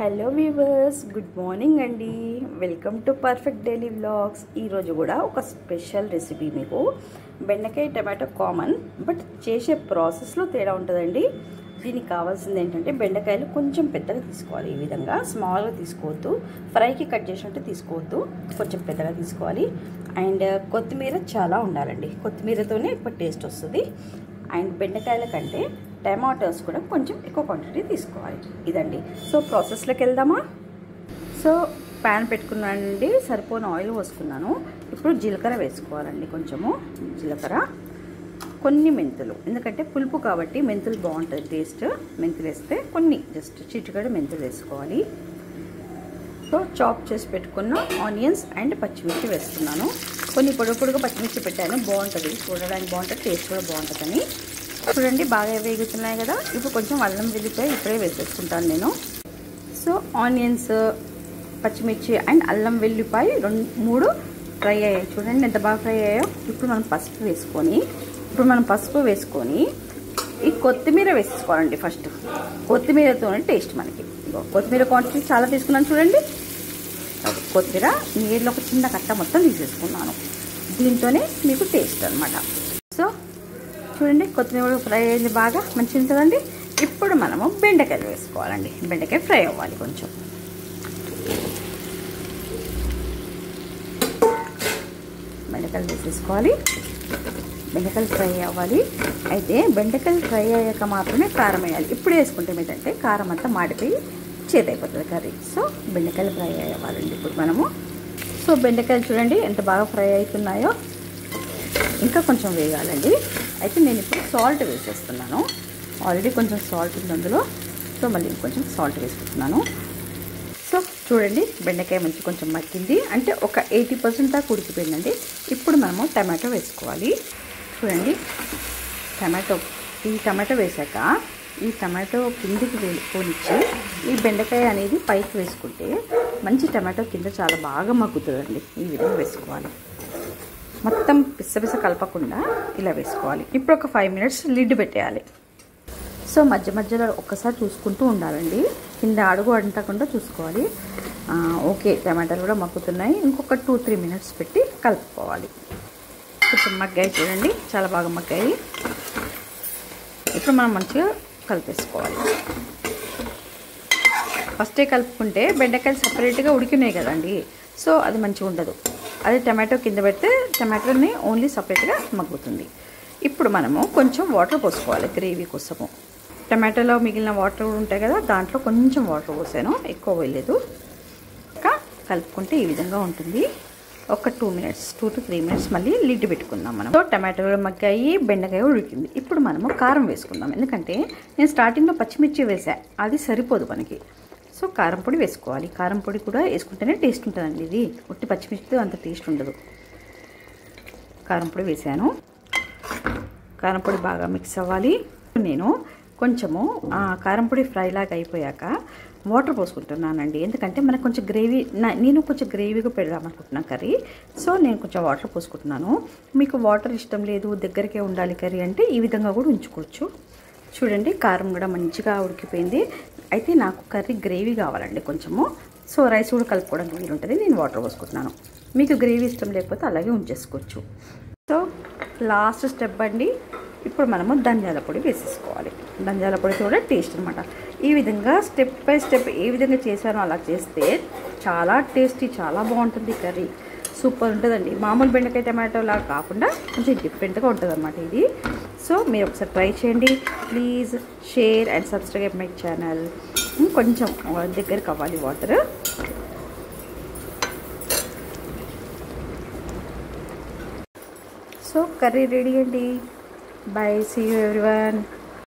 Hello viewers, good morning అండి. Welcome to perfect daily vlogs. ఈరోజు కూడా ఒక స్పెషల్ రెసిపీ. మీకు బెండకాయ టమాటో కామన్, బట్ చేసే ప్రాసెస్లో తేడా ఉంటుందండి. దీనికి కావాల్సింది ఏంటంటే బెండకాయలు కొంచెం పెద్దగా తీసుకోవాలి. ఈ విధంగా స్మాల్గా తీసుకోవద్దు, ఫ్రైకి కట్ చేసినట్టు తీసుకోవద్దు, కొంచెం పెద్దగా తీసుకోవాలి. అండ్ కొత్తిమీర చాలా ఉండాలండి, కొత్తిమీరతోనే ఎక్కువ టేస్ట్ వస్తుంది. అండ్ బెండకాయల కంటే టమాటోస్ కూడా కొంచెం ఎక్కువ క్వాంటిటీ తీసుకోవాలి. ఇదండి. సో ప్రాసెస్లోకి వెళ్దామా. సో ప్యాన్ పెట్టుకున్నానండి, సరిపోని ఆయిల్ పోసుకున్నాను. ఇప్పుడు జీలకర్ర వేసుకోవాలండి, కొంచెము జీలకర్ర, కొన్ని మెంతులు, ఎందుకంటే పులుపు కాబట్టి మెంతులు బాగుంటుంది టేస్ట్. మెంతులు వేస్తే కొన్ని జస్ట్ చిటికెడు మెంతులు వేసుకోవాలి. సో చాప్ చేసి పెట్టుకున్న ఆనియన్స్ అండ్ పచ్చిమిర్చి వేస్తున్నాను. కొన్ని పొడుగుగా పచ్చిమిర్చి పెట్టాను, బాగుంటుంది, చూడడానికి బాగుంటుంది, టేస్ట్ కూడా బాగుంటుందని. చూడండి బాగా వేగుతున్నాయి కదా. ఇప్పుడు కొంచెం అల్లం వెల్లిపాయ ఇప్పుడే వేసేసుకుంటాను నేను. సో ఆనియన్స్, పచ్చిమిర్చి అండ్ అల్లం వెల్లిపాయ 2-3 ఫ్రై అయ్యాయి. చూడండి ఎంత బాగా ఫ్రై అయ్యాయో. ఇప్పుడు మనం పసుపు వేసుకొని ఈ కొత్తిమీర వేసుకోవాలండి. ఫస్ట్ కొత్తిమీరతోనే టేస్ట్ మనకి. కొత్తిమీర క్వాంటిటీ చాలా తీసుకున్నాను చూడండి. కొత్తిమీర నీరులో ఒక చిన్న కట్ట మొత్తం తీసేసుకున్నాను. దీంతోనే మీకు టేస్ట్ అనమాట. సో చూడండి కొత్తిమీర ఫ్రై అయింది, బాగా మంచిగా ఉంటుందండి. ఇప్పుడు మనము బెండకాయలు వేసుకోవాలండి. బెండకాయ ఫ్రై అవ్వాలి కొంచెం. బెండకాయలు వేసేసుకోవాలి, బెండకాయలు ఫ్రై అవ్వాలి. అయితే బెండకాయలు ఫ్రై అయ్యాక మాత్రమే కారం వేయాలి. ఇప్పుడు వేసుకుంటే ఏంటంటే కారం అంతా మాడిపోయి చేదైపోతుంది కర్రీ. సో బెండకాయలు ఫ్రై అవ్వాలండి ఇప్పుడు మనము. సో బెండకాయలు చూడండి ఎంత బాగా ఫ్రై అవుతున్నాయో. ఇంకా కొంచెం వేయాలండి. అయితే నేను ఇప్పుడు సాల్ట్ వేసేస్తున్నాను. ఆల్రెడీ కొంచెం సాల్ట్ ఉంది అందులో. సో మళ్ళీ కొంచెం సాల్ట్ వేసుకుంటున్నాను. సో చూడండి బెండకాయ మంచి కొంచెం మగ్గింది, అంటే ఒక 80% దాకా ఉడికిపోయిందండి. ఇప్పుడు మనము టమాటో వేసుకోవాలి. చూడండి ఈ టమాటో వేసాక ఈ టమాటో కిందికి పోనిచ్చి ఈ బెండకాయ అనేది పైకి వేసుకుంటే మంచి టమాటో కింద చాలా బాగా మగ్గుతుందండి. ఈ విధంగా వేసుకోవాలి, మొత్తం పిసపిస కలపకుండా ఇలా వేసుకోవాలి. ఇప్పుడు ఒక 5 minutes లిడ్ పెట్టేయాలి. సో మధ్య మధ్యలో ఒక్కసారి చూసుకుంటూ ఉండాలండి, కింద అడుగు అంటకుండా చూసుకోవాలి. ఓకే, టమాటాలు కూడా మగ్గుతున్నాయి. ఇంకొక 2-3 minutes పెట్టి కలుపుకోవాలి. కొంచెం మగ్గాయి చూడండి, చాలా బాగా మగ్గాయి. ఇప్పుడు మనం మంచిగా కలిపేసుకోవాలి. ఫస్టే కలుపుకుంటే బెండకాయలు సపరేట్గా ఉడికినాయి కదండి. సో అది మంచిగా ఉండదు. అదే టమాటో కింద పెడితే టమాటోని ఓన్లీ సపరేట్గా మగ్గుతుంది. ఇప్పుడు మనము కొంచెం వాటర్ పోసుకోవాలి గ్రేవీ కోసము. టమాటోలో మిగిలిన వాటర్ కూడా ఉంటాయి కదా, దాంట్లో కొంచెం వాటర్ పోసాను, ఎక్కువ వేయలేదు. ఇంకా కలుపుకుంటే ఈ విధంగా ఉంటుంది. ఒక 2-3 minutes మళ్ళీ లిడ్ పెట్టుకుందాం మనం. సో టమాటో కూడా మగ్గాయి, బెండకాయ ఉడికింది. ఇప్పుడు మనము కారం వేసుకుందాం, ఎందుకంటే నేను స్టార్టింగ్లో పచ్చిమిర్చి వేసా, అది సరిపోదు మనకి. సో కారం పొడి వేసుకోవాలి. కారం పొడి కూడా వేసుకుంటేనే టేస్ట్ ఉంటుందండి. ఇది ఒట్టి పచ్చిమిర్చితో అంత టేస్ట్ ఉండదు. కారం పొడి వేసాను. కారం పొడి బాగా మిక్స్ అవ్వాలి. నేను కొంచెము కారం పొడి ఫ్రై లాగా అయిపోయాక వాటర్ పోసుకుంటున్నానండి, ఎందుకంటే మనకు కొంచెం గ్రేవీ, నేను కొంచెం గ్రేవీగా పెడదాం అనుకుంటున్నాను కర్రీ. సో నేను కొంచెం వాటర్ పోసుకుంటున్నాను. మీకు వాటర్ ఇష్టం లేదు, దగ్గరికే ఉండాలి కర్రీ అంటే ఈ విధంగా కూడా ఉంచుకోవచ్చు. చూడండి కారం కూడా మంచిగా ఉడికిపోయింది. అయితే నాకు కర్రీ గ్రేవీ కావాలండి కొంచెము. సో రైస్ కూడా కలుపుకోవడానికి వీలు ఉంటుంది. నేను వాటర్ పోసుకుంటున్నాను. మీకు గ్రేవీ ఇష్టం లేకపోతే అలాగే ఉంచేసుకోవచ్చు. సో లాస్ట్ స్టెప్ అండి, ఇప్పుడు మనము ధనియాల పొడి వేసేసుకోవాలి. ధనియాల పొడి కూడా టేస్ట్ అనమాట. ఈ విధంగా స్టెప్ బై స్టెప్ ఏ విధంగా చేశానో అలా చేస్తే చాలా టేస్టీ, చాలా బాగుంటుంది కర్రీ. సూపర్ ఉంటుందండి. మామూలు బెండకాయ టమాటో లాగా కాకుండా కొంచెం డిఫరెంట్గా ఉంటుంది అనమాట ఇది. సో మీరు ఒకసారి ట్రై చేయండి. Please share and subscribe my channel. కొంచెం దగ్గరికి అవ్వాలి వాటర్. సో కర్రీ రెడీ అండి. Bye, see you everyone.